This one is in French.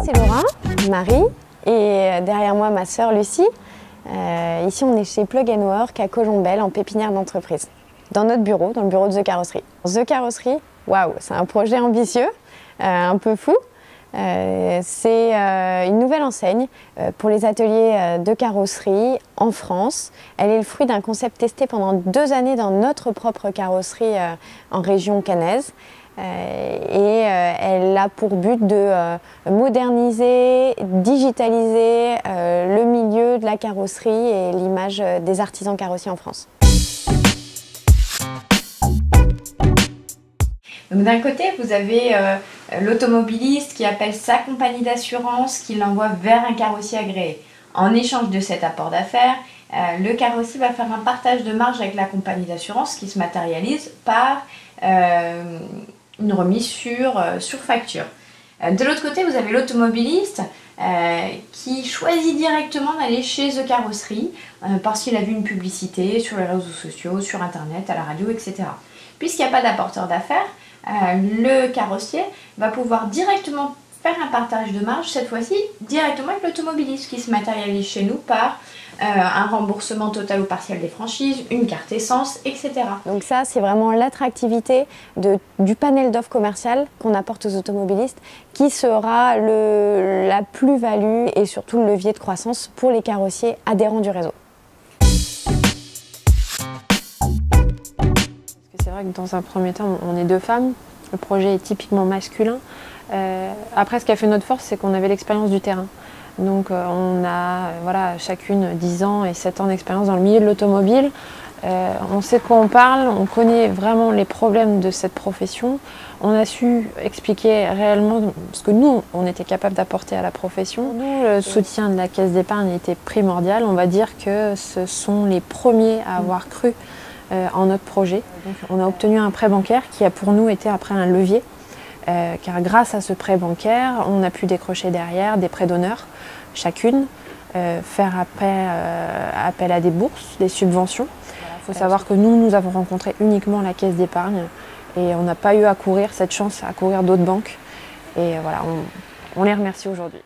c'est Laura, Marie, et derrière moi ma sœur Lucie. Ici on est chez Plug & Work à Colombelles en pépinière d'entreprise. Dans notre bureau, dans le bureau de The Carrosserie. The Carrosserie, waouh, c'est un projet ambitieux, un peu fou. C'est une nouvelle enseigne pour les ateliers de carrosserie en France. Elle est le fruit d'un concept testé pendant 2 années dans notre propre carrosserie en région caennaise. Elle a pour but de moderniser, digitaliser le milieu de la carrosserie et l'image des artisans carrossiers en France. Donc d'un côté, vous avez l'automobiliste qui appelle sa compagnie d'assurance, qui l'envoie vers un carrossier agréé. En échange de cet apport d'affaires, le carrossier va faire un partage de marge avec la compagnie d'assurance qui se matérialise par une remise sur facture. De l'autre côté, vous avez l'automobiliste qui choisit directement d'aller chez The Carrosserie parce qu'il a vu une publicité sur les réseaux sociaux, sur internet, à la radio, etc. Puisqu'il n'y a pas d'apporteur d'affaires, le carrossier va pouvoir directement faire un partage de marge, cette fois-ci directement avec l'automobiliste qui se matérialise chez nous par un remboursement total ou partiel des franchises, une carte essence, etc. Donc ça, c'est vraiment l'attractivité du panel d'offres commerciales qu'on apporte aux automobilistes qui sera la plus-value et surtout le levier de croissance pour les carrossiers adhérents du réseau. C'est vrai que dans un premier temps, on est 2 femmes. Le projet est typiquement masculin. Après, ce qui a fait notre force, c'est qu'on avait l'expérience du terrain. Donc on a chacune 10 ans et 7 ans d'expérience dans le milieu de l'automobile. On sait de quoi on parle, on connaît vraiment les problèmes de cette profession. On a su expliquer réellement ce que nous, on était capable d'apporter à la profession. Nous, le soutien de la caisse d'épargne était primordial. On va dire que ce sont les premiers à avoir cru en notre projet. Donc, on a obtenu un prêt bancaire qui a pour nous été après un levier. Car grâce à ce prêt bancaire, on a pu décrocher derrière des prêts d'honneur, chacune, faire appel à des bourses, des subventions. Il faut savoir que nous avons rencontré uniquement la caisse d'épargne et on n'a pas eu à courir cette chance, à courir d'autres banques. Et voilà, on les remercie aujourd'hui.